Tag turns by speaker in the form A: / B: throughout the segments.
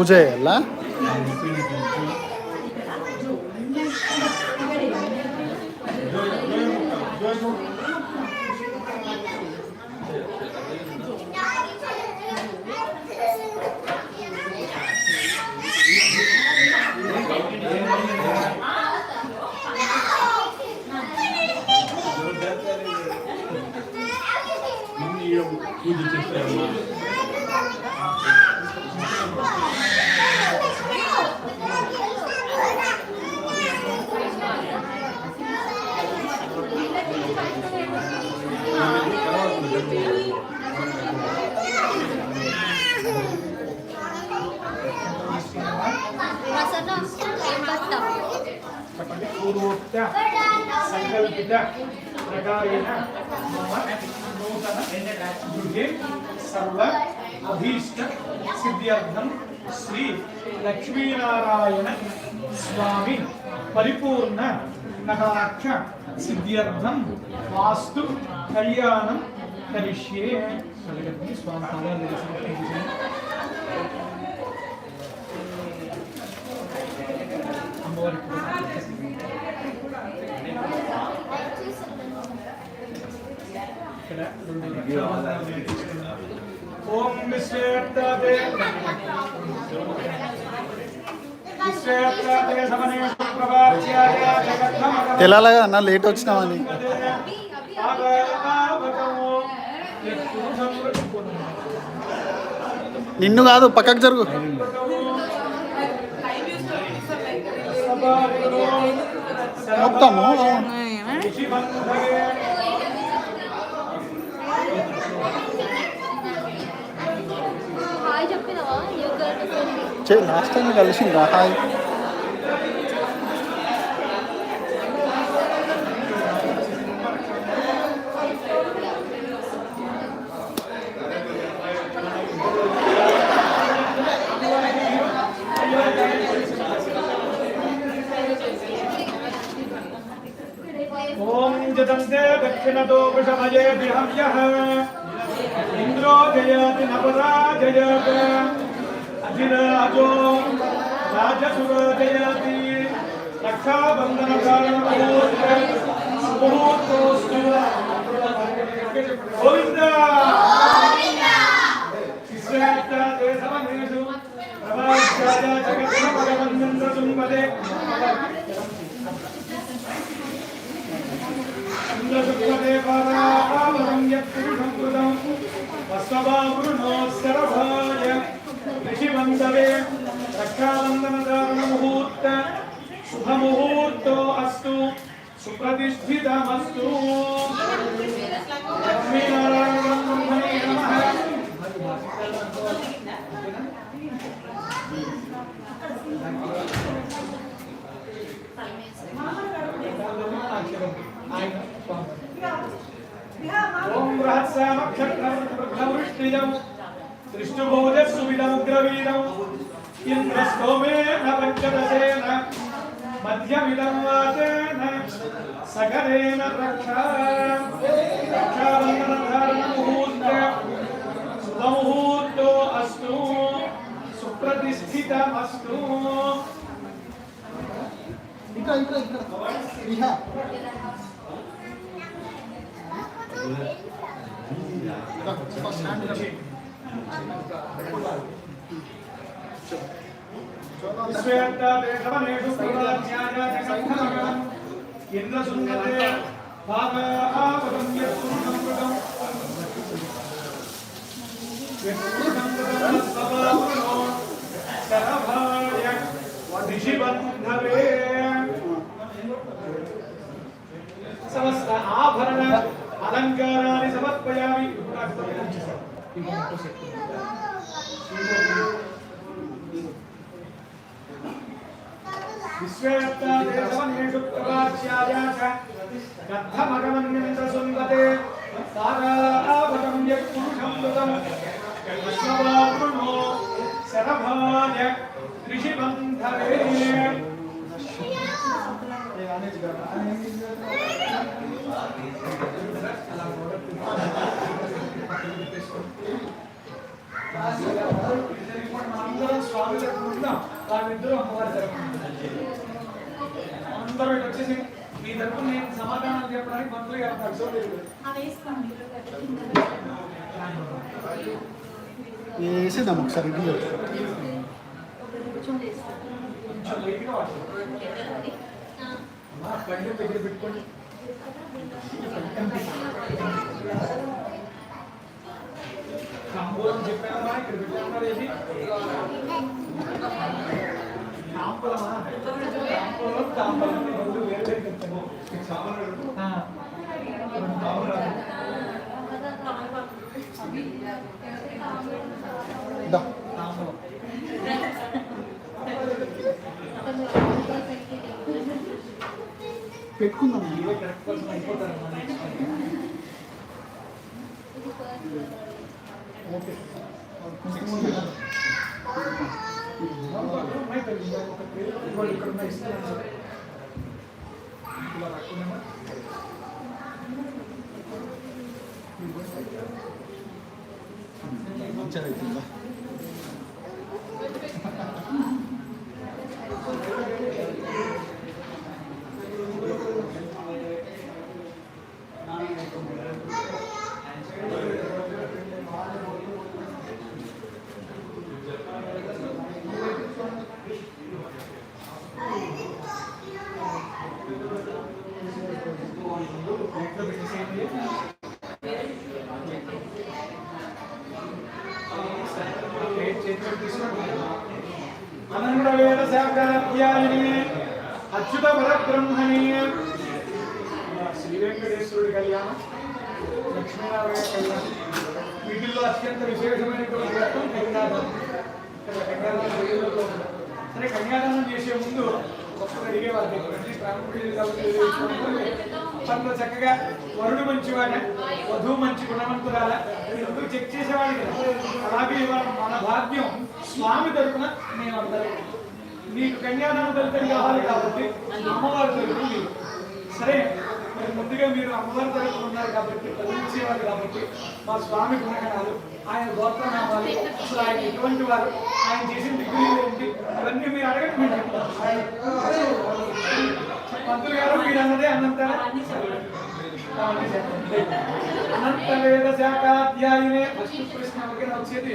A: పూజ చేయాలా?
B: పూజ చేస్తారమ్మా. పూర్వోక్త సంకల్పిత ప్రకారేణ మమ నూతన గృహే సర్వ అభీష్ట సిద్ధ్యర్థం శ్రీ లక్ష్మీనారాయణ స్వామి పరిపూర్ణ కటాక్ష సిద్ధ్యర్థం వాస్తు కళ్యాణం కరిష్యే. స్వామి అమ్మవారికి ఓం విశ్వేత్తే
A: తెలాలగా అన్న లేట్ వచ్చినామని. నిన్ను కాదు, పక్కకు జరుగు. మొత్తము లాస్ట్ టైం కలిసిందా? హాయ్.
B: ఓం జదంతే దక్షిణతో వృషభయే విహవ్యః ఇంద్రో జయతి నపరాజయత్ అధిరాజో రాజసురో జయతి రక్షాబంధన కారణమూర్తోస్తు గోవింద శిష్యార్థే సమనేషు ప్రవాస్యాయ జగత్న భగవంతంద్ర సుంపదే ఇంద్రశుక్లదే పరావరం యత్పురుషం కృతం వస్తవావృణో శరభాయ ఋషివందవే రక్షాబంధనధారణ ముహూర్త శుభముహూర్తో అస్తు సుప్రతిష్ఠితమస్తు. లక్ష్మీనారాయణ బ్రహ్మణే నమః. ఓం బృహత్సామక్షత్రవృష్టిజం దృష్టుభోజస్సువిదముగ్రవీదం ఇంద్రస్తోమేన పంచదశేన మధ్యమిదం వాచేన సగరేణ రక్షాబంధనధారణ ముహూర్త శుభముహూర్తో అస్తు సుప్రతిష్ఠితమస్తు. ఇంద్రసుందతే భాగవతం యత్పురుషం కృతం శరభాయ ఋషిబంధవే. సమస్త ఆభరణ అలంకారాన్ని సమర్పయామి. విశ్వేత్తాదేశమన్యేషు ప్రవాచ్యాయ గద్ధమగమన్యంద్రసుందతే తారావతం యత్పురుషం కృతం వృణో శరభాయ ఋషిబంధవే. స్వామి అందరూ అమ్మవారి తరపున అందరూ ఇటు వచ్చేసి మీ తరపున నేను సమాధానం చెప్పడానికి మంత్రులు గారు చూడలేదు
A: వేసేద్దాం ఒకసారి ఇంటికి
B: కొంచెం లైట్గా వాడు కళ్ళు దగ్గర పెట్టుకోండి కంబోలం చెప్పారా ఇక్కడ పెట్టారు ఏది తాంబలమా తాంబలం తాంబలం రెండు వేరు వేరు చెప్తాను తాంబలం
A: పెట్టుకుందాం
B: ఇవే కరెక్ట్ పర్సన్ అయిపోతారు ఓకే ఒక పేరు ఇక్కడ ఉన్న ఇస్తాను ఇలా రాకుండా
A: మంచిగా అవుతుందా
B: అనంతవేద శాఖాధ్యాయిని అచ్యుత పరబ్రహ్మణి శ్రీ వెంకటేశ్వరుడి కళ్యాణం లక్ష్మీనారాయణ కళ్యాణం వీటిల్లో అత్యంత విశేషమైనటువంటి ఘట్టం కన్యాదానం. సరే కన్యాదానం చేసే ముందు ఒక్కొక్కరు అడిగేవారు అప్పట్లో చక్కగా వరుడు మంచివాడ వధువు మంచి గుణవంతురాల ఎందుకు చెక్ చేసేవాడు కదా. అలాగే ఇవాళ మన భాగ్యం స్వామి తరపున మేమందరం నీకు కన్యాదానం తరపున కావాలి కాబట్టి అమ్మవారి తరపున మీరు సరే మరి ముందుగా మీరు అమ్మవారి తరపున ఉన్నారు కాబట్టి చదివించేవారు కాబట్టి మా స్వామి గుణగణాలు ఆయన గోత్రనామాలు అసలు ఆయన ఎటువంటి వారు ఆయన చేసిన డిగ్రీలు ఏంటి ఇవన్నీ మీరు అడగండి మీరు చెప్తారు. మంత్రులు గారు మీరు అన్నదే అన్నంటారా అనంత వేద శాఖాధ్యాయునే ఫస్ట్ ప్రశ్న వచ్చేది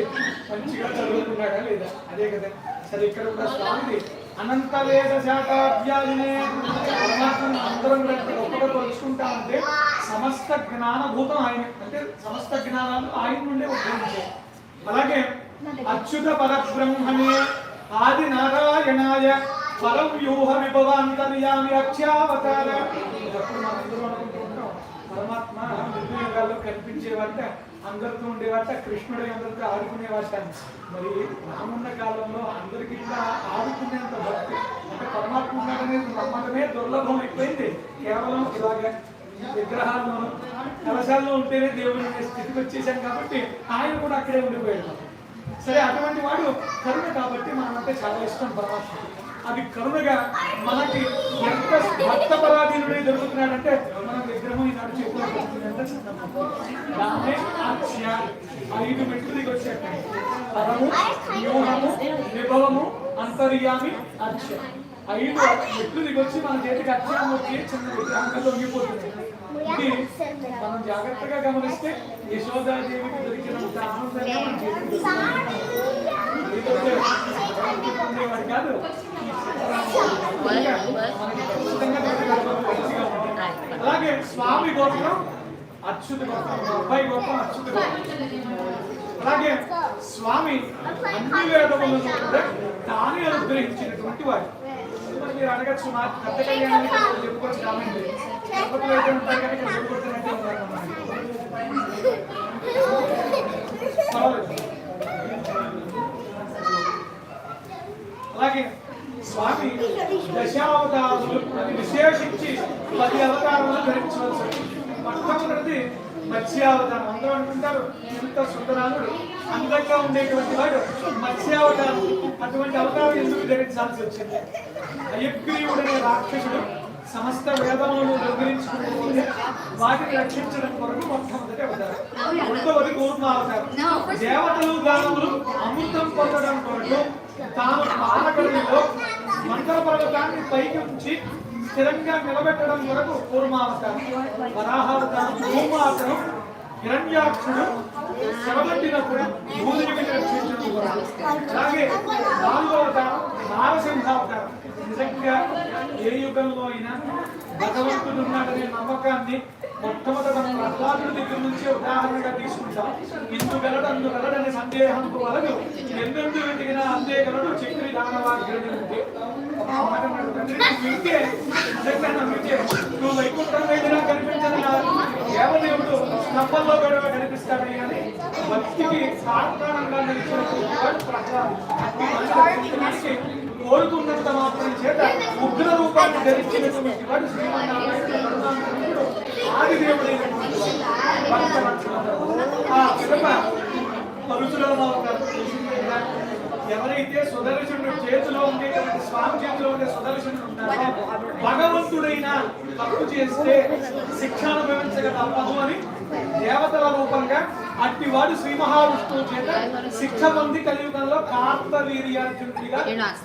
B: మంచిగా చదువుకున్నాడా లేదా అదే కదా. సరే ఇక్కడ కూడా స్వామిది అనంత వేద శాఖాధ్యాయునే పరమాత్మను అందరం గొప్పగా కొలుచుకుంటామంటే సమస్త జ్ఞానభూతం ఆయన అంటే సమస్త జ్ఞానాలు ఆయన నుండే ఉద్భవించాయి. అలాగే అచ్యుత పరబ్రహ్మణే ఆది నారాయణాయ పరం వ్యూహ విభవాంతర్యామి అక్షావతార. అప్పుడు మనందరూ అనుకుంటున్నాం పరమాత్మ యుగాల్లో కనిపించేవాట అందరితో ఉండేవాట కృష్ణుడు అందరితో ఆడుకునేవాట. మరి రానున్న కాలంలో అందరికీ కూడా ఆడుకునేంత భక్తి అంటే పరమాత్మ అనేది నమ్మకమే దుర్లభం అయిపోయింది. కేవలం ఇలాగా విగ్రహాల్లోనూ కలశాల్లో ఉంటేనే దేవుని స్థితికి వచ్చేసాం కాబట్టి ఆయన కూడా అక్కడే ఉండిపోయాడు. సరే అటువంటి వాడు కరుణ కాబట్టి మనమంటే చాలా ఇష్టం పరమాత్మ. అది కరుణగా మనకి ఎంత భక్త పరాధీనుడే దొరుకుతున్నాడంటే మన విగ్రహం ఈనాడు చేతిలో దొరుకుతుందంటే దాన్నే అక్ష 5 మెట్లు దిగి వచ్చాక పరము వ్యూహము విభవము అంతర్యామి అక్ష 5 మెట్లు దిగొచ్చి మన చేతికి అక్షరం వచ్చి చిన్న విగ్రహంగా లొంగిపోతుంది. ఇది మనం జాగ్రత్తగా గమనిస్తే యశోదాదేవికి దొరికినంత ఆనందంగా మన చేతికి ఉండేవాడు కాదు. అలాగే స్వామి గోత్రం అచ్యుత గోత్రం అబ్బాయి గోత్రం అచ్యుత గోత్రం. అలాగే స్వామి అన్ని వేదములను కూడా తానే అనుగ్రహించినటువంటి వాడు. మీరు అడగచ్చు మా పెద్ద కళ్యాణానికి చెప్పుకోవచ్చు కామెంట్ తిరుపతిలో అయితే ఉంటారు కనుక చెప్పుకుంటున్నట్టే ఉన్నారు. అలాగే స్వామి దశావతారములు అది విశేషించి 10 అవతారాలు ధరించవలసి. మొట్టమొదటిది మత్స్యావతారం. అందరూ అనుకుంటారు ఎంత సుందరాముడు అందంగా ఉండేటువంటి వాడు మత్స్యావతారం. అటువంటి అవతారం ఎందుకు ధరించాల్సి వచ్చింది? అయగ్రీవుడనే రాక్షసుడు సమస్త వేదములను దొంగిలించుకుంటే వాటిని రక్షించడం కొరకు మొట్టమొదటి అవతారం. రెండవది కూర్మావతారం. దేవతలు దానవులు అమృతం పొందడం కొరకు తాను పాలకడిలో మండల పర్వతాన్ని పైకి ఉంచి స్థిరంగా నిలబెట్టడం కొరకు కూర్మావతారం, వరాహావతారం, భూమావతారం, హిరణ్యాక్షుడు శవబట్టినప్పుడు భూమిని రక్షించడం కొరకు. అలాగే నాలుగవ అవతారం నారసింహావతారం. నిజంగా ఏ యుగంలో అయినా భగవంతుడు ఉన్నాడనే నమ్మకాన్ని మొట్టమొదట మనం ప్రహ్లాదుడి దగ్గర నుంచి ఉదాహరణగా తీసుకుంటాం. ఇందు గలడు అందు గలడనే సందేహంతో వలదు, ఎందెందు వెతికినా అందే గలడు చక్రి దానవాగ్రది ఉంటే. వింటే నిజంగా నమ్మితే నువ్వు వైకుంఠం వెళ్ళినా కనిపించదు, దేవదేవుడు స్తంభంలో గడవ కనిపిస్తాడని అని భక్తికి సాధారణంగా నిలిచినటువంటి ప్రహ్లాదు కోరుకున్నంత మాత్రం చేత ఉగ్ర రూపాన్ని ధరించినటువంటి వాడు శ్రీమన్నారాయణ ఆదిదేవుడైనటువంటి పరుశురామ ఎవరైతే సుదర్శనుడు చేతిలో ఉండేటువంటి స్వామి చేతిలో ఉండే సుదర్శనుడు ఉంటారో భగవంతుడైనా తప్పు చేస్తే శిక్ష అనుభవించక తప్పదు అని దేవతల రూపంగా అట్టివాడు శ్రీ మహావిష్ణువు చేత శిక్ష పొంది కలియుగంలో కార్తవీర్యార్జునుడిగా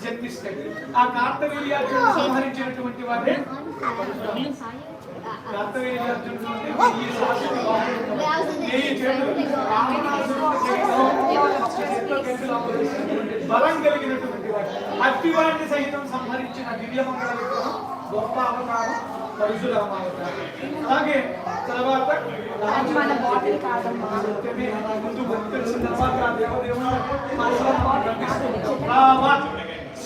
B: జన్మిస్తాడు. ఆ కార్తవీర్యార్జునుడు సంహరించినటువంటి వాడే కార్తవీర్యార్జునుడు అంటే బలం కలిగినటువంటి వాడు. అట్టివాడిని సహితం సంహరించిన దివ్యమంగళ విగ్రహం గొప్ప అవతారం పరశురామ అవతారం. అలాగే తర్వాత ముందు తెలిసిన తర్వాత రామ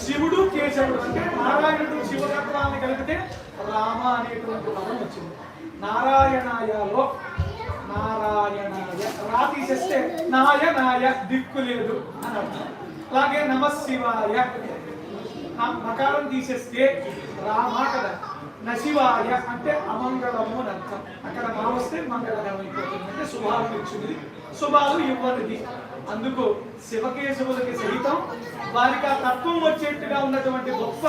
B: శివుడు కేశవుడు అంటే నారాయణుడు శివతత్వాన్ని కలిపితే రామ అనేటువంటి పదం వచ్చింది. నారాయణాయలో నారాయణాయ రా తీసేస్తే నాయ దిక్కు లేదు అని అర్థం. అలాగే నమశివాయ మకారం తీసేస్తే రామ కదా, నశివాయ అంటే అమంగళము అని అర్థం. అక్కడ మా వస్తే మంగళం అయిపోతుంది, అంటే శుభాలు ఇచ్చింది, శుభాలు ఇవ్వనిది. అందుకు శివకేశవులకి సహితం వారికి ఆ తత్వం వచ్చేట్టుగా ఉన్నటువంటి గొప్ప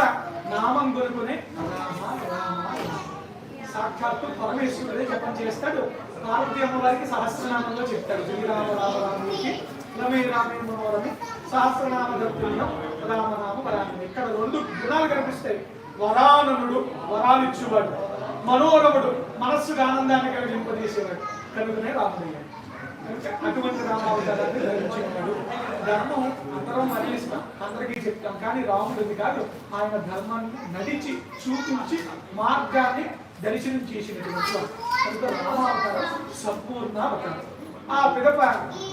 B: నామం కొనుకునే రామ రామ. సాక్షాత్తు పరమేశ్వరుడే జపం చేస్తాడు. పార్వతీ అమ్మవారికి సహస్రనామంలో చెప్తాడు, శ్రీరామ రామ రాముడికి రమే రామే మనోరమి సహస్రనామ దత్తుల్యం రామనామ వరామి. ఇక్కడ రెండు గుణాలు కనిపిస్తాయి. వరాననుడు వరాలిచ్చువాడు, మనోరముడు మనస్సుకు ఆనందాన్ని కలిగింపజేసేవాడు. కనుకనే రాముడయ్యాడు. అటువంటి రామావతారాన్ని ధరించినాడు. ధర్మం అందరం మరణిస్తాం, అందరికీ చెప్తాం, కానీ రాముడిది కాదు. ఆయన ధర్మాన్ని నడిచి చూపించి మార్గాన్ని దర్శనం చేసినటువంటి కనుక రామావతారం సంపూర్ణ అవతారం. ఆ పిదప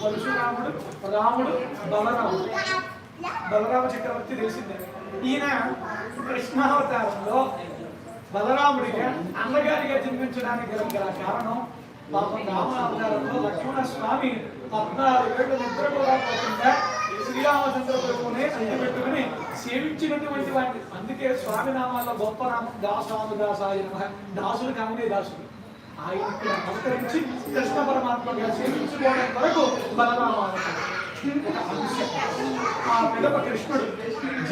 B: పరశురాముడు, రాముడు, బలరాముడు. బలరామ చక్రవర్తి తెలిసిందే. ఈయన కృష్ణావతారంలో బలరాముడిగా అన్నగారిగా జన్మించడానికి గల కారణం పాపం రామావతారంలో లక్ష్మణ స్వామి 14 ఏళ్ళు నిద్ర కూడా పోకుండా శ్రీరామచంద్ర ప్రభువునే పెట్టుకుని సేవించినటువంటి వాడిని. అందుకే స్వామి నామాల్లో గొప్ప నామం దాసాను దాసాయ నమః. దాసుడు కామనే దాసుడు. ఆయన ఇక్కడ అవతరించి కృష్ణ పరమాత్మగా సేవించుకోవడం వరకు బలరామావతారం. ఆ పిదప కృష్ణుడు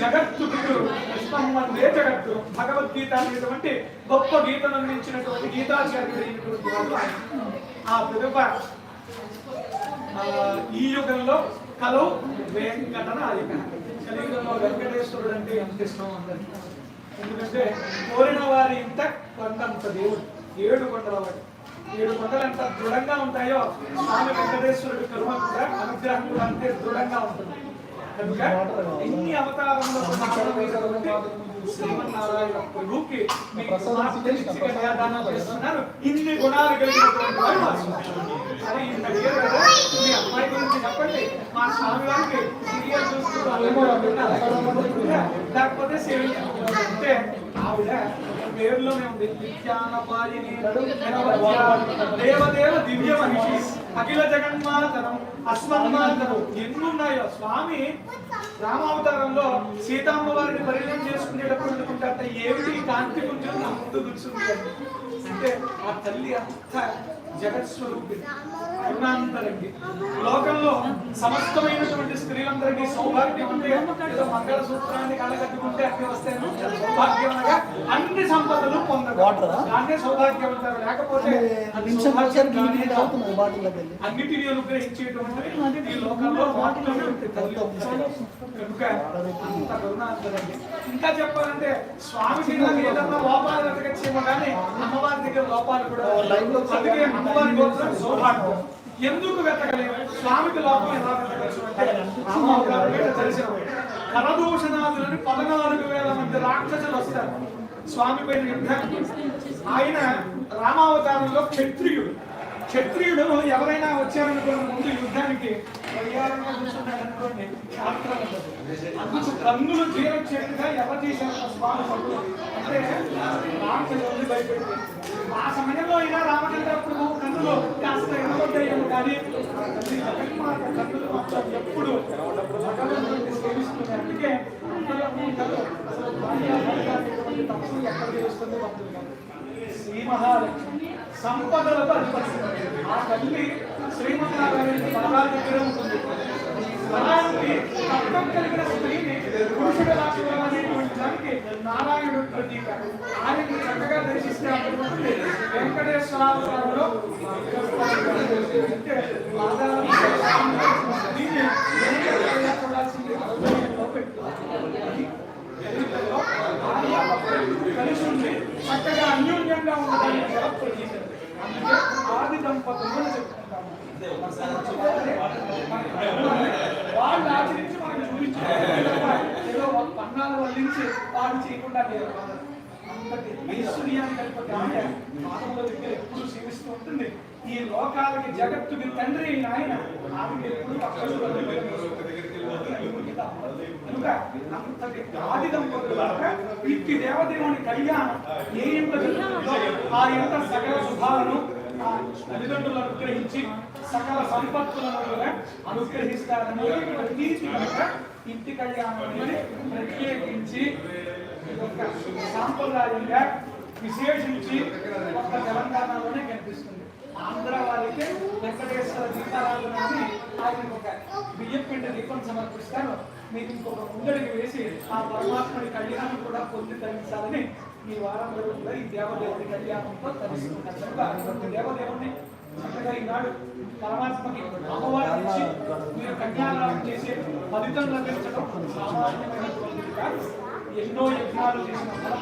B: జగత్తు పితుడు, కృష్ణం వందే జగత్తు. భగవద్గీత అనేటువంటి గొప్ప గీతను అందించినటువంటి గీతాచార్యుడైనటువంటి వాడు ఆయన. ఆ పిదప ఈ యుగంలో కలో వెంకటనాయక. కలియుగంలో వెంకటేశ్వరుడు అంటే ఎంత ఇష్టం అందరికీ. ఎందుకంటే కోరిన వారి ఇంత కొండంత దేవుడు, 7 కొండల వాడు. 7 కొండలు ఎంత దృఢంగా ఉంటాయో స్వామి వెంకటేశ్వరుడు కరుణ కూడా అనుగ్రహం కూడా అంతే దృఢంగా ఉంటుంది. కనుక ఎన్ని అవతారంలో శ్రీమన్నారాయణ ప్రభుకి మీకు కన్యాదానం చేస్తున్నారు. ఇన్ని గుణాలు కలిగినటువంటి వాడు అరే ఇంత పేరు కదా, మీ అమ్మాయి గురించి చెప్పండి, మా స్వామి వారికి సీరియల్ చూస్తూ లేకపోతే సేవించుకుంటే ఆవిడ పేరులోనే ఉంది. విజ్ఞానపాయిని దేవదేవ దివ్య మనిషి అఖిల జగన్మాతరం అస్మన్మాతరం ఎన్నున్నాయో. స్వామి రామావతారంలో సీతామ్మవారిని పరిణయం చేసుకునేటప్పుడు అనుకుంటారట, ఏమిటి కాంతి పుంజం నా ముందు కూర్చుంది అంటే ఆ తల్లి అంత జగత్స్వరూపిణి, కరుణాంతరంగి. లోకంలో సమస్తమైనటువంటి స్త్రీలందరికీ సౌభాగ్యం అంటే ఏదో మంగళ సూత్రాన్ని కళ్ళకట్టుకుంటే అన్ని వస్తాయను సౌభాగ్యం అనగా అన్ని అన్ని సంపదలు పొందగలరు. దాన్నే సౌభాగ్యవంతులు. లేకపోతే అన్నిటిని అనుగ్రహించేటువంటి ఈ లోకంలో కనుక అంత కరుణాంతరండి. ఇంకా చెప్పాలంటే స్వామి ఏదన్నా లోపాలు వెతకచ్చేమో కానీ అమ్మవారి దగ్గర లోపాలు కూడా అందుకే అమ్మవారి గోత్రం సౌభాగ్యం. ఎందుకు వెతకలేము? స్వామికి లోపం ఎలా వెతకచ్చు అంటే దర్శనం. కరదూషణాదులని 14,000 మంది రాక్షసులు వస్తారు స్వామి పైన యుద్ధానికి. ఆయన రామావతారంలో క్షత్రియుడు ఎవరైనా వచ్చారనుకోండి ముందు యుద్ధానికి పరిహారంగా కూర్చున్నాడు అనుకోండి, శాస్త్రం అందుకు కన్నులు తీరొచ్చేట్టుగా ఎవరు చేశారు స్వామి పట్టు అంటే రాక్షసుల్ని భయపెట్టి. ఆ సమయంలో అయినా రామచంద్ర ప్రభు కన్నులు కాస్త ఎన్నగొట్టేయము కానీ కన్నులు మాత్రం ఎప్పుడు సేవిస్తున్నాయి. అందుకే తప్పు ఎక్కడ తెలుస్తుంది శ్రీ మహాలక్ష్మి సంపదలకు అధిపతి. ఆ తల్లి శ్రీమన్నారాయణ బాగా దగ్గర ఉంటుంది. అలాంటి తత్వం కలిగిన స్త్రీని పురుషుడు రాసేటువంటి దానికి నారాయణుడు ప్రతీక. ఆయనకి చక్కగా దర్శిస్తే వెంకటేశ్వరావతారంలో కలిసి ఉండి చక్కగా అన్యోన్యంగా ఉండడానికి ప్రతీక. అందుకే ఆది దంపతులు చెప్పుకుంటాము. వాళ్ళు ఆచరించి మనకు చూపించారు. ఏదో పన్నాలు వల్లించి వాళ్ళు చేయకుండా అంతటి ఐశ్వర్యాన్ని కలిపి ఆమె మానవుల దగ్గర ఎప్పుడు సేవిస్తూ ఉంటుంది. ఈ లోకాలకి జగత్తుకి తండ్రి అయిన ఆయన ఆమె ఎప్పుడు కనుక అంతటి ఆది దంపతులు ఇట్టి దేవదేవుని కళ్యాణం ఏ ఇంట్లో జరుగుతుందో ఆ ఇంట సకల శుభాలను తల్లిదండ్రులు అనుగ్రహించి సకల సంపత్తులను అనుగ్రహిస్తారని ప్రతీతి కనుక ఇంటి కళ్యాణం అనేది ప్రత్యేకించి సాంప్రదాయంగా విశేషించి ఒక్క తెలంగాణలోనే కనిపిస్తుంది. ఆంధ్ర వారికి వెంకటేశ్వర దీపారాధనని ఆయనకు ఒక బియ్యం పిండి దీపం సమర్పిస్తారు. మీరు ఇంకొక ముందడికి వేసి ఆ పరమాత్మని కళ్యాణం కూడా పొంది తరించాలని ఈ వారం రోజుల్లో ఈ దేవదేవుని కళ్యాణంతో తరిస్తున్నారు. దేవదేవుని చక్కగా ఈనాడు పరమాత్మకి అమ్మవారి నుంచి మీరు కళ్యాణం చేసే ఫలితం లభించడం సామాన్యమైనటువంటిది కాదు. ఎన్నో యజ్ఞాలు చేసిన ఫలం,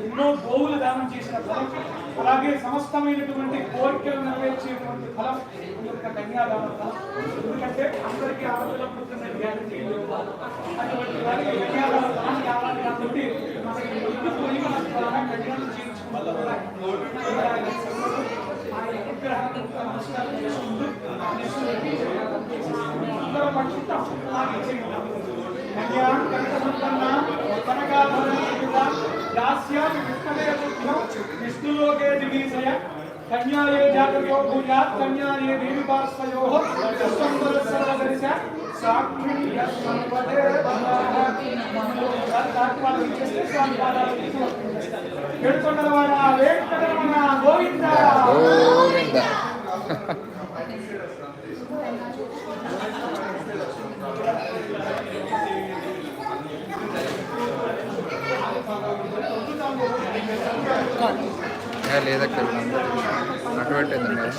B: ఎన్నో గోవులు దానం చేసిన ఫలం, అలాగే సమస్తమైనటువంటి కోరికలు నెరవేర్చేటువంటి ఫలం ఈ యొక్క కన్యాదాన ఫలం. ఎందుకంటే అందరికీ ఆడపిల్ల పుట్టిన గ్యారెంటీ లేవు. అటువంటి వారికి కన్యాదాన ఫలం కావాలి కాబట్టి మనకి ఎందుకు ద్వారా కళ్యాణం చేయించుకుంటారు. ఆయన విగ్రహాన్ని నమస్కారం చేసుకుంటూ అందరం పట్టుకుంటాం. కళ్యాణం కనకసంపన్న విష్ణులోకే దివీసయ కన్యాయే జాతకో భూయాత్ కన్యాయే దేవి పార్శ్వయోః సంవత్సరదర్శ సాక్షి యస్మపదే ఏడుకొండలవాడ వెంకటరమణ గోవింద గోవింద.
C: లేదక్క అటు పెట్టిందండి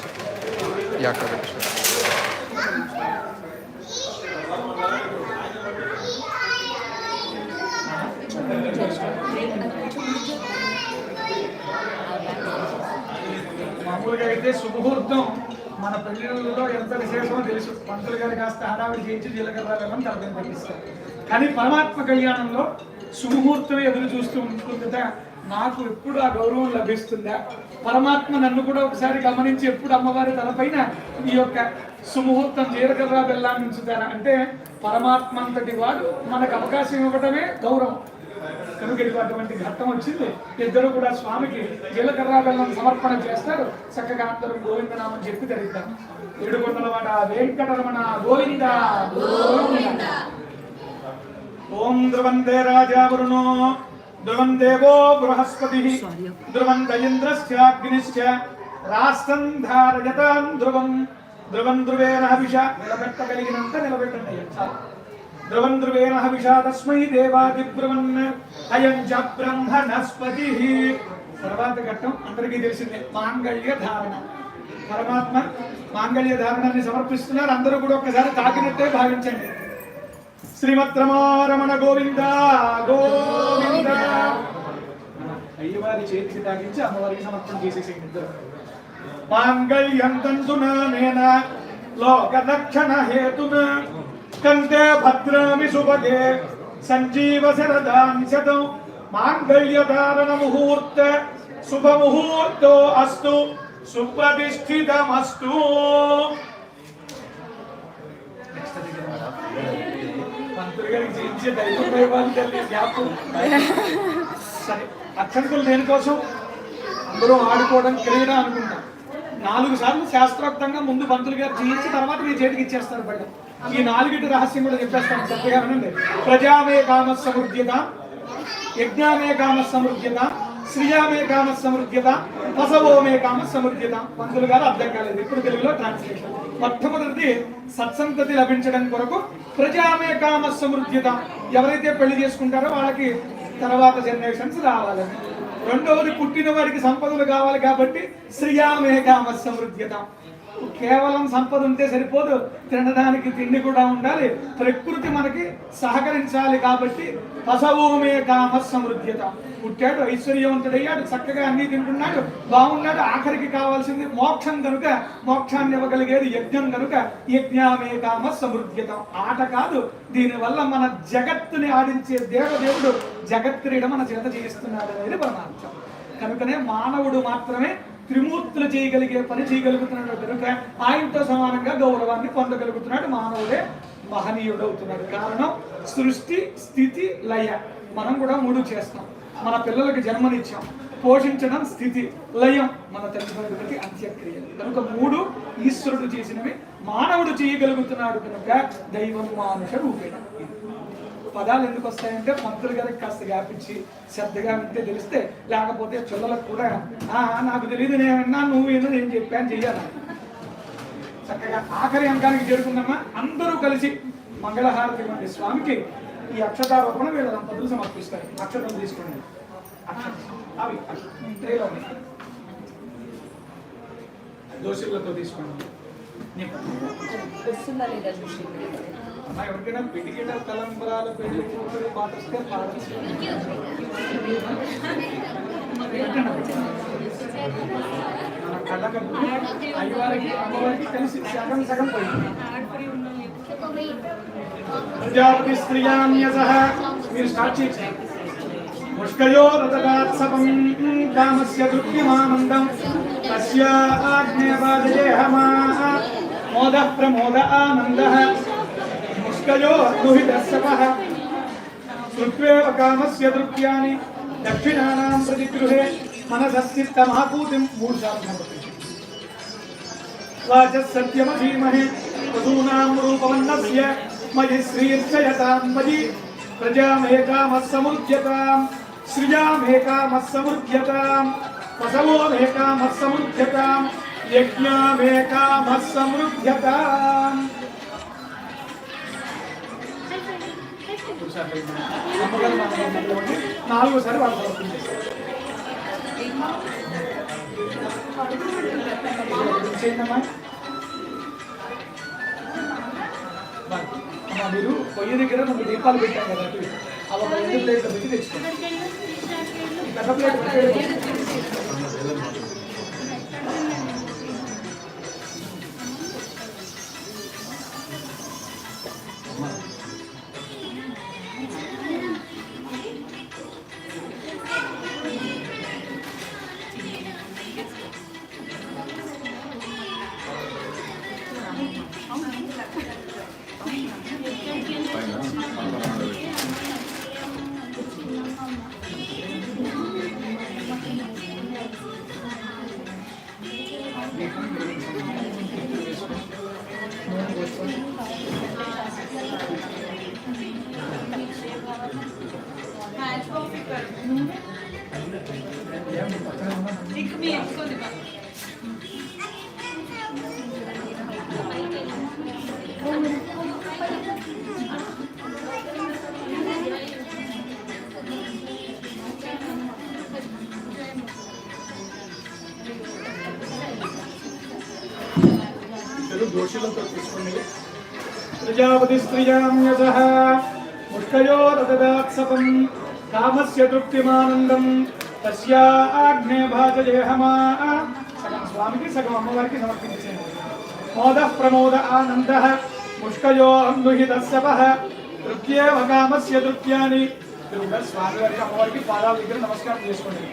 C: ఈ అక్క పెట్టి
B: మామూలుగా అయితే శుభముహూర్తం మన పెళ్లిళ్ళలో ఎంత విశేషమో తెలుసు. పంతులు గారు కాస్త హడావిడి చేయించి జీలకర్రలను తలపని పంపిస్తారు. కానీ పరమాత్మ కళ్యాణంలో శుభముహూర్తం ఎదురు చూస్తూ ఉంటుందా, నాకు ఎప్పుడు ఆ గౌరవం లభిస్తుందా, పరమాత్మ నన్ను కూడా ఒకసారి గమనించి ఎప్పుడు అమ్మవారి తలపైన ఈ యొక్క సుముహూర్తం జీలకర్ర బెల్లాన్ని ఉంచుతారా అంటే పరమాత్మ అంతటి వాడు మనకు అవకాశం ఇవ్వటమే గౌరవం. కనుక అటువంటి ఘట్టం వచ్చింది. ఇద్దరు కూడా స్వామికి జీలకర్ర బెల్లం సమర్పణ చేస్తారు. చక్కగా అందరూ గోవిందనామని చెప్పి ధరిద్దాం. ఏడుకొండలవాడ వెంకటరమణ గోవింద గోవింద. ఓం ధ్రువందే రాజా వరుణో ధ్రువం దేవో బృహస్పతి ధ్రువం ఇంద్రశ్చాగ్నిశ్చ రాష్ట్రం ధారయతాం ధ్రువం ధ్రువం ధ్రువేణ హవిష. నిలబెట్టగలిగినంత నిలబెట్టండి. ధ్రువం ధ్రువేణ హవిషా తస్మై దేవాదిబ్రువన్ అయం చ బ్రహ్మణస్పతిః. తర్వాత ఘట్టం అందరికీ తెలిసిందే, మాంగళ్య ధారణ. పరమాత్మ మాంగళ్య ధారణాన్ని సమర్పిస్తున్నారు. అందరూ కూడా ఒక్కసారి తాకినట్టే భావించండి. శ్రీమద్ రమారమణ గోవింద గోవింద. అయ్యవారి చేతికి తాగించి అమ్మవారికి సమర్పణ చేసేసేయండి ఇద్దరు. మాంగళ్యం తంతునానేన లోకరక్షణ హేతున కంతే భద్రామి శుభగే సంజీవ శరదాం శతం. మాంగళ్య ధారణ ముహూర్త శుభ ముహూర్తో అస్తు సుప్రతిష్ఠితమస్తు. మంత్రి గారికి చేయించే దైవం సరే. అక్షంతలు దేనికోసం? అందరూ ఆడుకోవడం క్రీడ అనుకుంటాం. 4 సార్లు శాస్త్రోక్తంగా ముందు పంతులు గారు చేయించి తర్వాత మీ చేతికి ఇచ్చేస్తారు బయట. ఈ 4 రహస్యం కూడా చెప్పేస్తాను చక్కగా వినండి. ప్రజామే కామ సమృద్ధ్యత, యజ్ఞామే కామ సమృద్ధ్యత, శ్రియామే కామ సమృద్ధ్యత, పసవోమే కామ సమృద్ధ్యత. పంతులు గారు అర్థం కాలేదు, ఇప్పుడు తెలుగులో ట్రాన్స్లేషన్. మొట్టమొదటిది సత్సంతతి లభించడం కొరకు ప్రజామే కామ సమృద్ధ్యత. ఎవరైతే పెళ్లి చేసుకుంటారో వాళ్ళకి తర్వాత జనరేషన్స్ రావాలని. రెండవది పుట్టిన వారికి సంపదలు కావాలి కాబట్టి శ్రియామే కామ సమృద్ధ్యత. కేవలం సంపద ఉంటే సరిపోదు, తినడానికి తిండి కూడా ఉండాలి. ప్రకృతి మనకి సహకరించాలి కాబట్టి పసవోమే కామ సమృద్ధ్యత. పుట్టాడు, ఐశ్వర్యవంతుడయ్యాడు, చక్కగా అన్ని తింటున్నాడు, బాగున్నాడు. ఆఖరికి కావాల్సింది మోక్షం కనుక మోక్షాన్ని ఇవ్వగలిగేది యజ్ఞం కనుక యజ్ఞామే కామ సమృద్ధ్యత. ఆట కాదు, దీనివల్ల మన జగత్తుని ఆడించే దేవదేవుడు జగత్క్రీడ మన చేత చేయిస్తున్నాడు అనేది పరమార్థం. కనుకనే మానవుడు మాత్రమే త్రిమూర్తులు చేయగలిగే పని చేయగలుగుతున్నాడు కనుక ఆయనతో సమానంగా గౌరవాన్ని పొందగలుగుతున్నాడు. మానవుడే మహనీయుడు అవుతున్నాడు. కారణం సృష్టి, స్థితి, లయ. మనం కూడా 3 చేస్తాం. మన పిల్లలకి జన్మనిచ్చాం, పోషించడం స్థితి, లయం మన తల్లిదండ్రులకి అంత్యక్రియలు. కనుక 3 ఈశ్వరుడు చేసినవి మానవుడు చేయగలుగుతున్నాడు కనుక దైవం మానుష రూపేణ. పదాలు ఎందుకు వస్తాయంటే పంతులు గారికి కాస్త వ్యాపించి శ్రద్ధగా వింటే తెలిస్తే, లేకపోతే పిల్లలకు కూడా నాకు తెలియదు, నేను విన్నా, నువ్వు ఏదో నేను చెప్పాను చెయ్యాలి. చక్కగా ఆఖరి అంకానికి చేరుకుందామా. అందరూ కలిసి మంగళహారతి ఇవ్వండి స్వామికి. ఈ అక్షతారోపణ వీళ్ళ దంపతులు సమర్పిస్తారు. అక్షతలు తీసుకోండి. అవి ట్రేలో దోషులతో తీసుకోండి. అమ్మా ఎవరికైనా పిడికిట తలంబరాలు పెళ్లి కూతురు పాటిస్తే పాటిస్తే మన కళ్ళకు అయ్యవారికి అమ్మవారికి కలిసి సగం సగం పోయింది. ప్రజాపతి స్త్రియాన్యసః మీరు స్టార్ట్ చేయండి. ముష్కయో రతదాత్సపం కామస్య దుఃఖిమానందం తస్య ఆజ్ఞేవాదేహమా మోద ప్రమోద ఆనందః ముష్కయో దుహితస్సపః శ్రుత్వేవ కామస్య దృక్యాని దక్షిణానాం ప్రతిగృహే మనసస్థితమాకూతిం 3 సార్లు సమర్పించండి. వాచः సత్యమధీమహే వధూనాం రూపవన్నస్య మయి శ్రీర్షయతాం మయి ప్రజామేకామః సమృద్ధ్యతాం శ్రియామేకామః సమృద్ధ్యతాం పసవోమేకామః సమృద్ధ్యతాం యజ్ఞామేకామః సమృద్ధ్యతాం. నాలుగోసారి వాళ్ళు సమర్పించేస్తారు. మీరు పొయ్యి దగ్గర 2 దీపాలు పెట్టాం కదా, అవి ఒక 2 ప్లేట్లు పెట్టి తెచ్చుకోండి. పెద్ద ప్లేట్ పెట్టేది దోషులతో తీసుకుని ప్రజాపతి స్త్రియాం యజః ముష్కయో దదదాత్సపం కామస్య తృప్తిమానందం తస్యాగ్నే భాజయేహమా సగం స్వామికి సగం అమ్మవారికి సమర్పించేయండి. మోద ప్రమోద ఆనంద ముష్కయో అందుహితస్సపః తృప్త్యేవ కామస్య తృప్త్యాని. స్వామి వారికి అమ్మవారికి పాదాల దగ్గర నమస్కారం చేసుకోండి.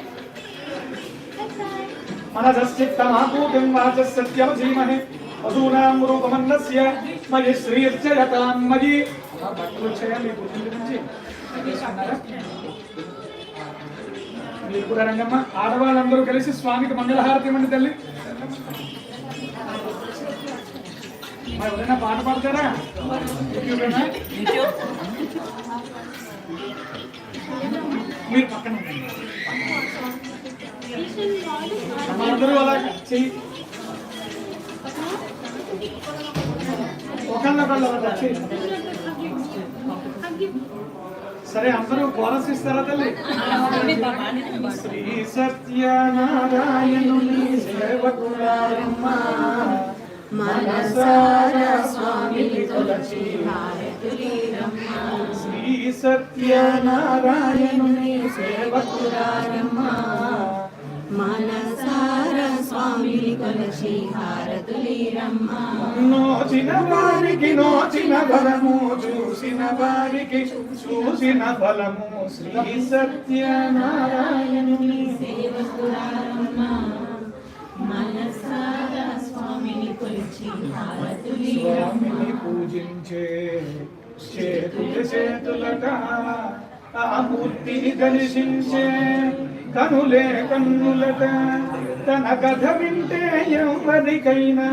B: మనసశ్చిత్తమాకూతిం వాచः సత్యమధీమహి వసూనాం రూపమన్నస్య మయి శ్రీర్జయతాం మయి. భక్తులు చేయాలి మీ బుద్ధి నుంచి మీరు కూడా రంగమ్మ. ఆడవాళ్ళందరూ కలిసి స్వామికి మంగళహారతి ఇవ్వండి తల్లి. మరి ఎవరైనా పాట పాడతారా? మీరు పక్కన అందరూ అలా చెయ్యి ఒకళ్ళొకళ్ళు అలా చెయ్యి. సరే అందరూ కోరస్ ఇస్తారా తల్లి? శ్రీ సత్యనారాయణుని సేవకురారమ్మ మనసారా స్వామిని కొలచి హారతులీరమ్మ. శ్రీ సత్యనారాయణుని సేవకురారమ్మ
D: మనసారా స్వామిని కొలచి హారతులీరమ్మ.
B: నోచిన వారికి నోచిన ఫలము చూసిన వారికి చూసిన ఫలము. శ్రీ సత్యనారాయణుని
D: సేవకురారమ్మ మనసారా స్వామిని కొలిచి హారతులీరమ్మ.
B: స్వామిని పూజించే చేతులట ఆ మూర్తిని దర్శించే కనులే కన్నులట. తన కథ వింటే ఎవరికైనా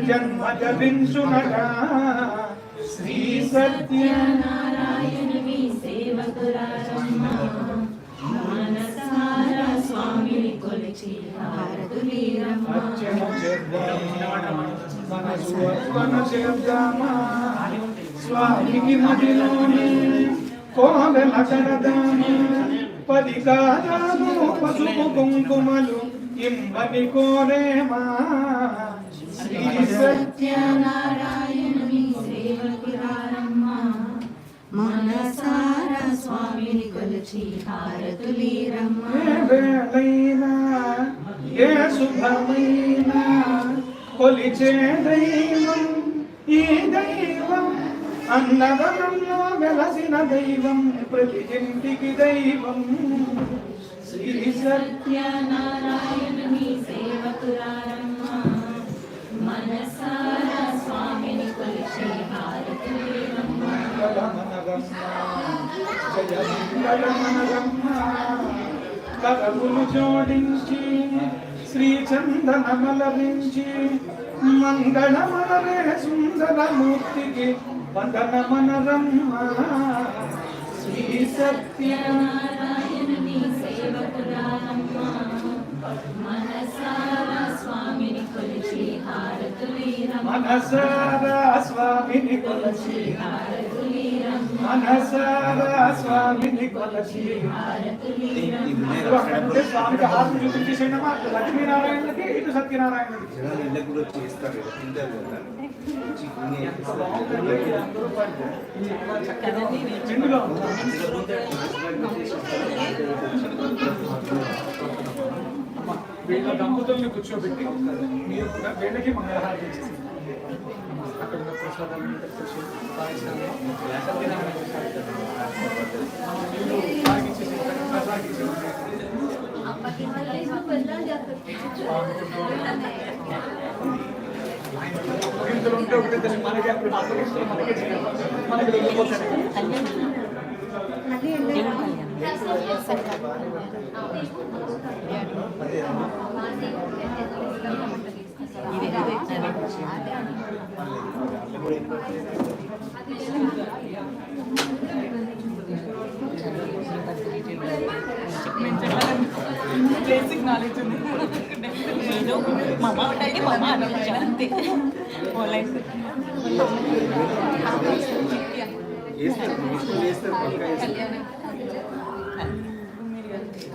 B: జన్మ లభించునట. శ్రీ
D: సత్యనారాయణుని సేవకురారమ్మ మనసారా స్వామిని కొలిచి హారతులీరమ్మ.
B: అర్చన మనసు అర్పణ చేద్దామా స్వామికి మదిలోని కోవెల కడదామా. 10 కాలాలు పసుపు కుంకుమలు ఇమ్మని కోరేమా. శ్రీ
D: సత్యనారాయణుని సేవకురారమ్మ మనసారా స్వామిని కొలిచి హారతులీరమ్మ.
B: వేళైనా ఏ శుభమైనా కొలిచే దైవం ఈ దైవం. అన్నదనంలో వెలసిన దైవం ప్రతి ఇంటికి దైవం. శ్రీ
D: సత్యనారాయణుని సేవకురారమ్మ మనసారా స్వామిని కొలిచి హారతులీరమ్మ.
B: కరములు జోడించి శ్రీ చందనమలరించి మంగళమలరే సుందరమూర్తికి వందనమనరమ్మ. శ్రీ
D: సత్యనారాయణుని సేవకురారమ్మ మనసారా స్వామిని కొలిచి హారతులీరమ్మ.
B: మనసారా స్వామిని కొలచి
D: హారతులీరమ్మ.
B: మనసారా స్వామిని కొలచి. అక్కడంటే స్వామికి హారతి చూపించేసేనమ్మా. లక్ష్మీనారాయణకి ఇటు సత్యనారాయణకి. చెండుగా వీళ్ళ దంపతుల్ని కూర్చోబెట్టి మీరు కూడా వీళ్ళకి మంగళహారతి ఇచ్చేసి అక్కడ ఉన్న ప్రసాదాలను తెచ్చి పాయసాన్ని సత్యనారాయణ వారికి ఇచ్చేసి ప్రసాదానికి ఇచ్చేసి ఇందులో ఉంటే ఒకటే తెలిసి మనకి అప్పుడు మనకే చేయాలి. మనకి వెళ్ళిపోతాడు.
E: బేసిక్ నాలెడ్జ్ ఉంది. నేను మా అమ్మ ఉంటాయి మా అమ్మ అనిపించాను అంతే. ఆన్లైన్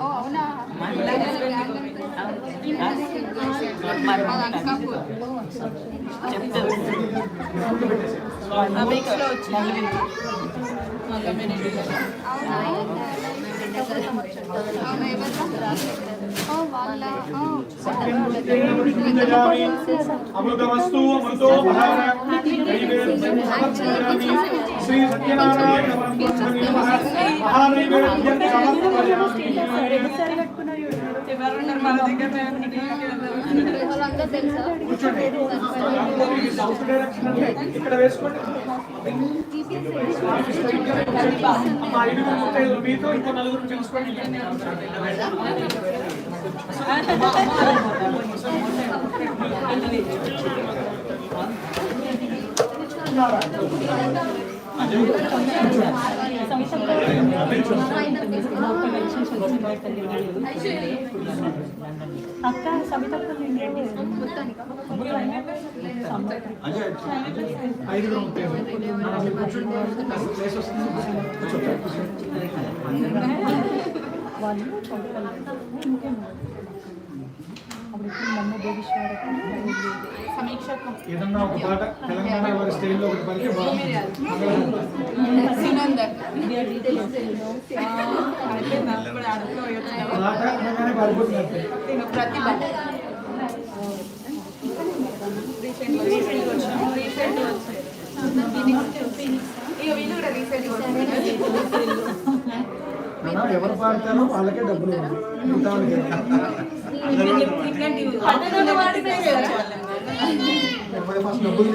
F: అవునా
E: చెప్తారు
B: అమృతమస్తు అమృతో శ్రీ సత్యనారాయణ మహానైవేద్యం
E: ఎవరున్నారు మన దగ్గర
B: కూర్చోండి. సౌత్ డైరెక్షన్ అంటే ఇక్కడ వేసుకోండి. మా ఐదుగురు ముత్తైదులు మీతో ఇంకో నలుగురు పిలుచుకోండి.
E: అక్క సవితక్క
B: ఐదుగురు ముత్తైదులు కూర్చోండి. ప్లేస్ వస్తుంది. ఏదన్నా ఒక పాట తెలంగాణ వారి స్టైల్లో ఒకటి పలికి బాగుంది. పాట అనగానే పారిపోతున్నారు. ఎవరు పాడతారో వాళ్ళకే డబ్బులు మిగతా ఫస్ట్ డబ్బులు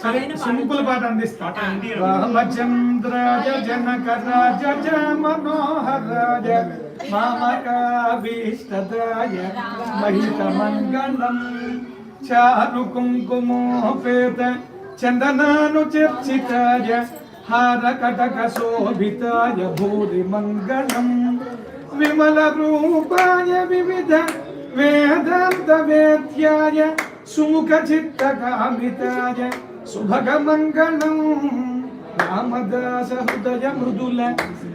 B: సరే సింపుల్ పాట అందిస్తా. రామచంద్రాయ జనక రాజ మనోహరాయ మామకాభీష్టదాయ మహిత మంగళం చారు కుంకుమోపేత చందనాను చర్చితాయ హార కటక శోభితాయ భూరి మంగళం విమల రూపాయ వివిధ వేదాంత వేద్యాయ సుముఖ చిత్త కామితాయ శుభగ మంగళం రామదాస హృదయ మృదుల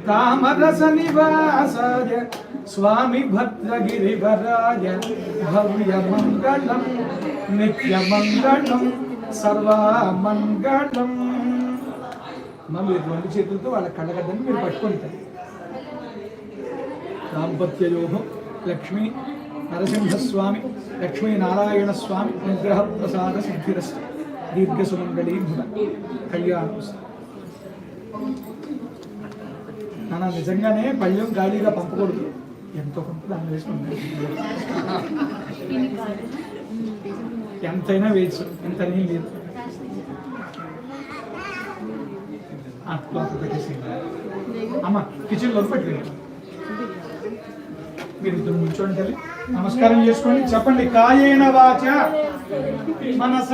B: తామరస నివాసాయ స్వామి భద్రగిరివరాయ భవ్య మంగళం నిత్య మంగళం సర్వమంగళం. మళ్ళీ రెండు చేతులతో వాళ్ళ కళ్ళగడ్డని మీరు పట్టుకుంటారు. దాంపత్యయోహం లక్ష్మీ నరసింహస్వామి లక్ష్మీనారాయణ స్వామి అనుగ్రహ ప్రసాద సిద్ధిరస్తు దీర్ఘ సుమంగళీ భువ కళ్యాణమస్తు. నాన్న నిజంగానే పళ్ళెం గాలిగా పంపకూడదు, ఎంతో కొంత దాన్ని వేసుకుంటాను. ఎంతైనా వేయచ్చు, ఎంత నీళ్ళు లేదు. అమ్మ కిచెన్లో పెట్టుకోండి. మీరు ఇద్దరు కూర్చోండి తల్లి, నమస్కారం చేసుకోండి. చెప్పండి. కాయేన వాచ మనస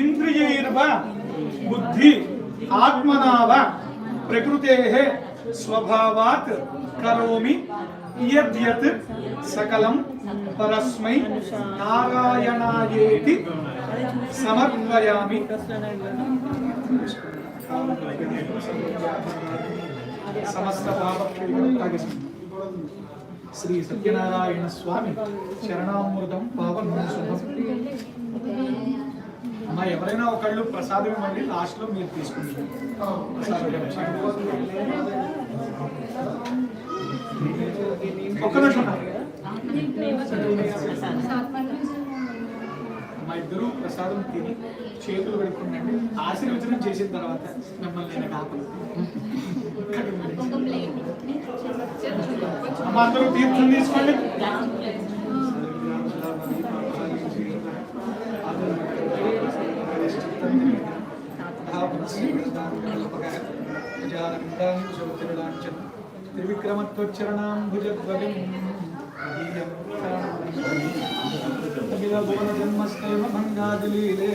B: ఇంద్రియైర్వ బుద్ధి ఆత్మనావ ప్రకృతే స్వభావాత్ కరోమి యద్యత్ సకలం పరస్మై నారాయణాయేతి సమర్పయామి. సమస్త పాపక్షేత్రం శ్రీ సత్యనారాయణ స్వామి శరణామృతం పావనం శుభం. అమ్మా ఎవరైనా ఒకళ్ళు ప్రసాదం ఇవ్వండి, లాస్ట్లో మీరు తీసుకుంటారు. ఒక్క నిమిషం మా ఇద్దరు ప్రసాదం తిని చేతులు పెట్టుకుంటండి. ఆశీర్వచనం చేసిన తర్వాత మిమ్మల్ని నేను కాపలు. అమ్మ అందరూ తీర్థం తీసుకోండి. త్రివిక్రమత్వచ్చరణాం భుజద్వయం జన్మస్తేవ మంగాదిలీలే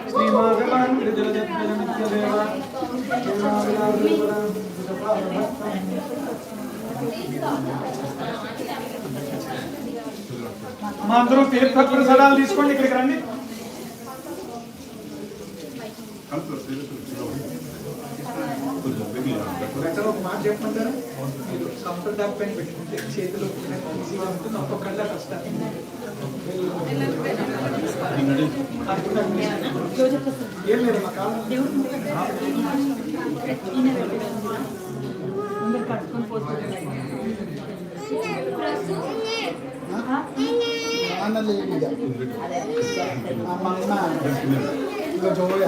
B: శ్రీమాధవాన్ జలజద్వయమిత్యదేవ మా అందరూ తీర్థ ప్రసాదాలు తీసుకోండి, ఇక్కడికి రండి. వెంటనే ఒక మాట చెప్పమంటారా? మీరు కంఫర్ట్ డాక్ పైన పెట్టుకుంటే చేతిలో ఈజీగా ఉంటుంది, ఒక్కొక్కళ్ళ కష్టాలు. ఏం లేదు మా కాలం
A: అన్నది ఇంకా జోయ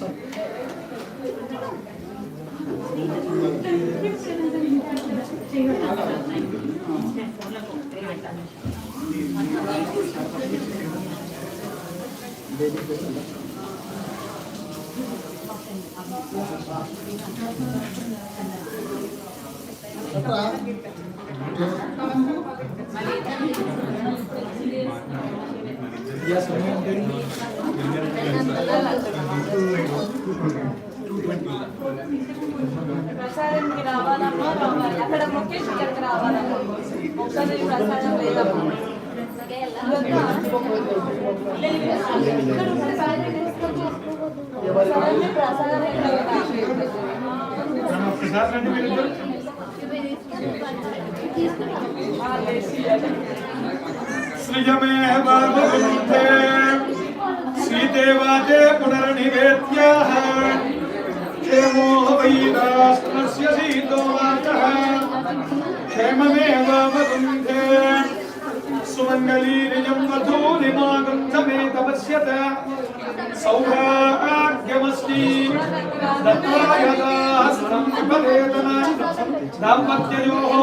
A: సార్
E: ప్రసాదానికి రావాలమ్మా, రావాలి. అక్కడ ముఖ్యేష్ గారికి రావాలమ్మా. ఒక్కరి ప్రసాదం లేదమ్మా.
B: శ్రీయమేవ భగవంతే శ్రీదేవాదే పునర్నివేద్యాః క్షేమో వై రాష్ట్రస్య సీతో వాచః క్షేమమేవ భగవంతే సుమంగళీనిజం వధూనిమాగంధమే తపస్యత సౌభాగ్యమస్తి దత్వా యదాస్తం విఫలేతన దాంపత్యయోః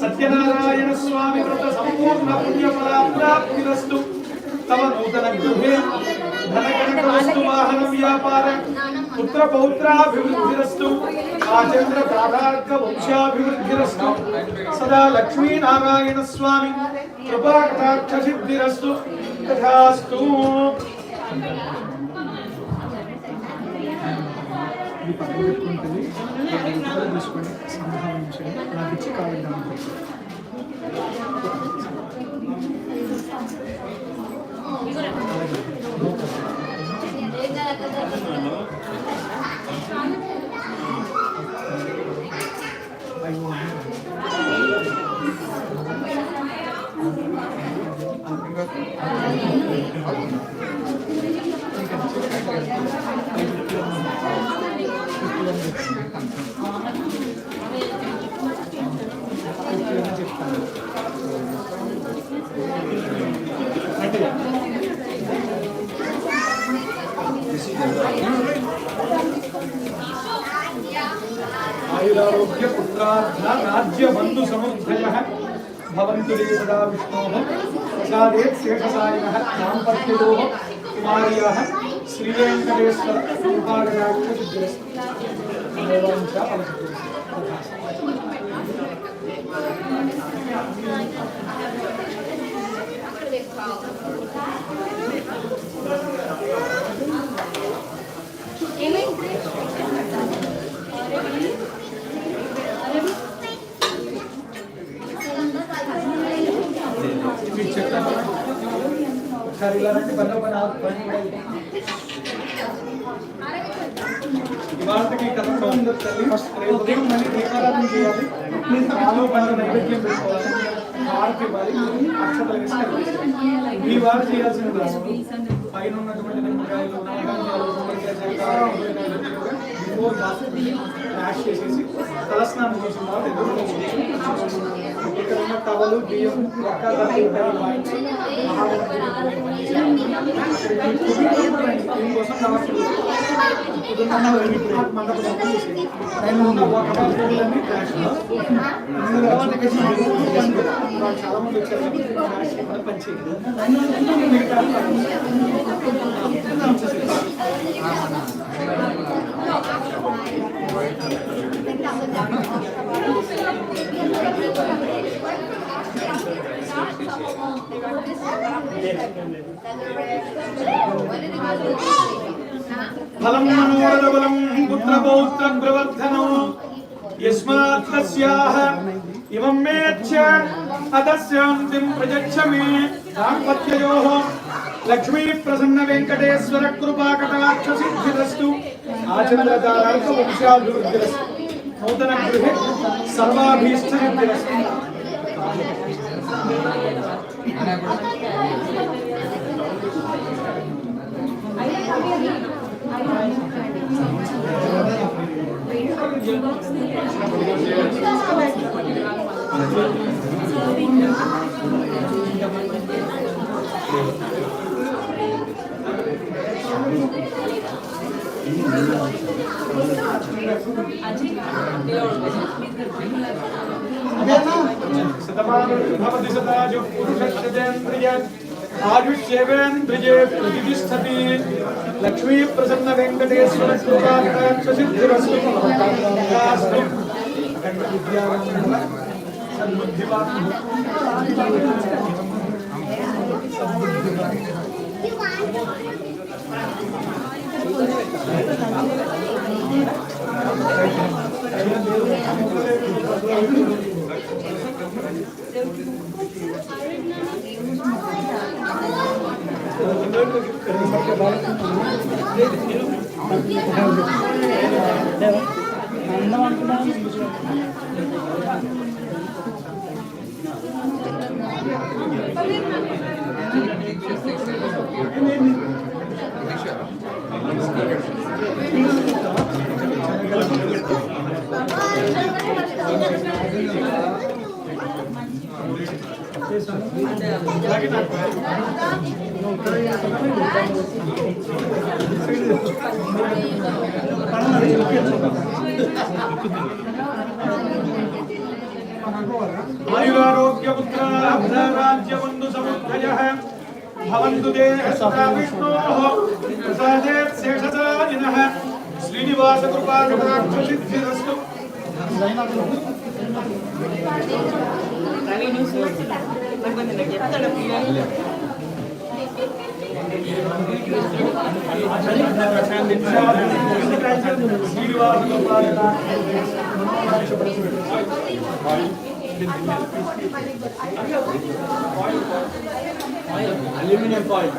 B: సత్యనారాయణ స్వామి వ్రత సంపూర్ణ పుణ్యఫలాప్రాప్తిరస్తు తవ నూతన గృహే ధనకనకవస్తు వాహన వ్యాపార పుత్ర పౌత్రాభివృద్ధిరస్తు ఆచంద్ర ప్రాదార్క వంశాభివృద్ధిరస్తు సదా లక్ష్మీనారాయణ స్వామి కృపాకటాక్ష సిద్ధిరస్తు తథాస్తు.
A: తీసుకోండి, సంభావించండి, నాకు ఇచ్చి కావాలి.
B: ఆయురారోగ్య పుత్రార్థ రాజ్య బంధు సముద్ధయః భవంతు సదా విష్ణోః ప్రసాదే శేషసాయినః దాంపత్యోః కుమార్యాః శ్రీవేంకటేశ్వర కృపాకటాక్ష సిద్ధిరస్తు. ఒకసారి ఇలా రండి, ఇవాళకి కథ ఉందో తల్లి. రేపు ఉదయం మళ్ళీ దీపారాధన చేయాలి, పాలు పళ్ళు నైవేద్యం పెట్టుకోవాలి, హారతి ఇవ్వాలి, అక్షతలు వేసుకోవాలి. ఈ వారు చేయాల్సిన పైన ఉన్నటువంటి నిమ్మకాయలు మ్యాష్ చేసేసి తలస్నానం చేసిన తర్వాత ఇక్కడ ఉన్న టవలు బియ్యం దీనికోసం చాలా మంది వచ్చారు పంచేది. ఫలం మనోరథ బలం పుత్ర పౌత్ర ప్రవర్ధనం యస్మాత్ తస్యాః इमं मे यच्छ अतस्यान्तिं प्रयच्छ मे दाम्पत्ययोः लक्ष्मी प्रसन्न वेंकटेश्वर कृपा कटाक्ष सिद्धिरस्तु आचन्द्रतारार्क वंशाभिवृद्धिरस्तु नूतन गृहे सर्वाभीष्ट सिद्धिरस्तु भवति सदाजु पुरुषश्चेन्द्रिय आयुष्येवेन्द्रिये प्रतिष्ठति लक्ष्मी प्रसन्न वेंकटेश्वर कृपा कटाक्ष सिद्धिरस्तु अखंड विद्यावंदन सद्बुद्धिवान आयुरारोग्य पुत्राब्धराज्य बंधु समुद्धयः भवन्तु देहस्था विष्णोः प्रसादे शेषसायिनः श्रीनिवास कृपा कटाक्ष Siddhirastu Aluminum foil.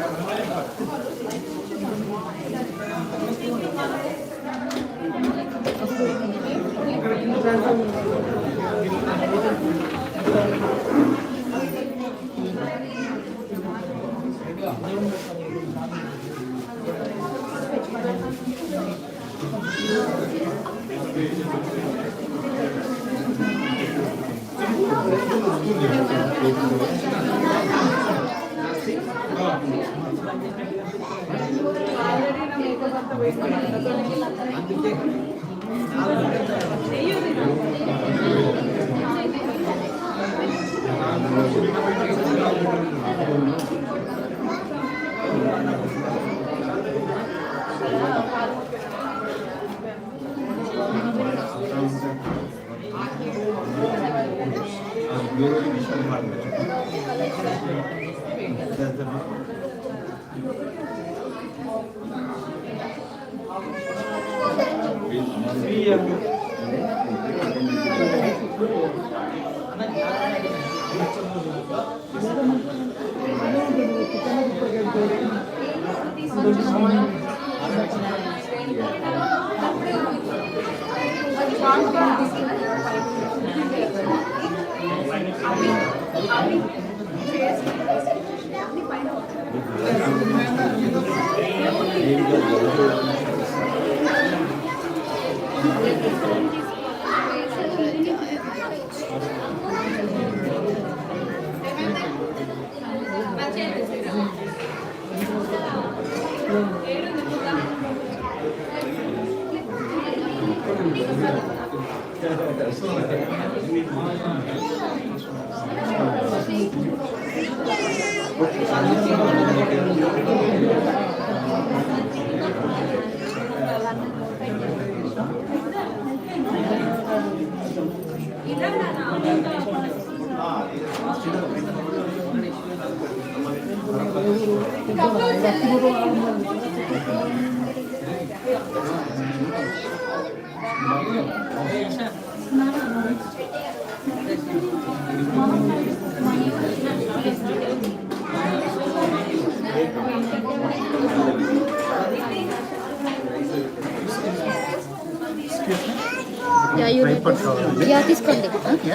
F: Yeah, you need
A: tripod
F: this.
A: కావాలండి.
F: Yeah, తీసుకోండి.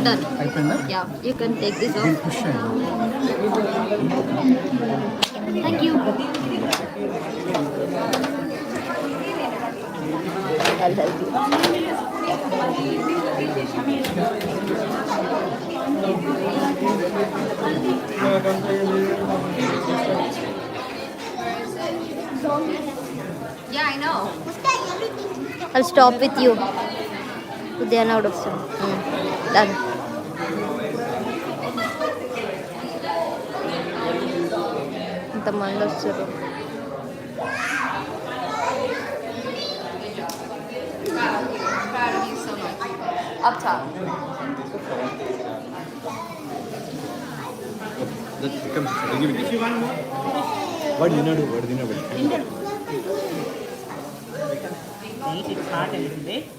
F: Done.
A: అయిపోయిందా?
F: Yeah, you can take this off.
A: దీన్ని పుష్ చేయండి.
F: Thank you. I'll help you. Yeah, I know. I'll stop with you. Udayana out of sun. Done. ఇంతమంది వస్తారు. Up top.
A: వాడు తిన్నాడు వాడు తిన్నాడు
E: Eat it hot a little bit.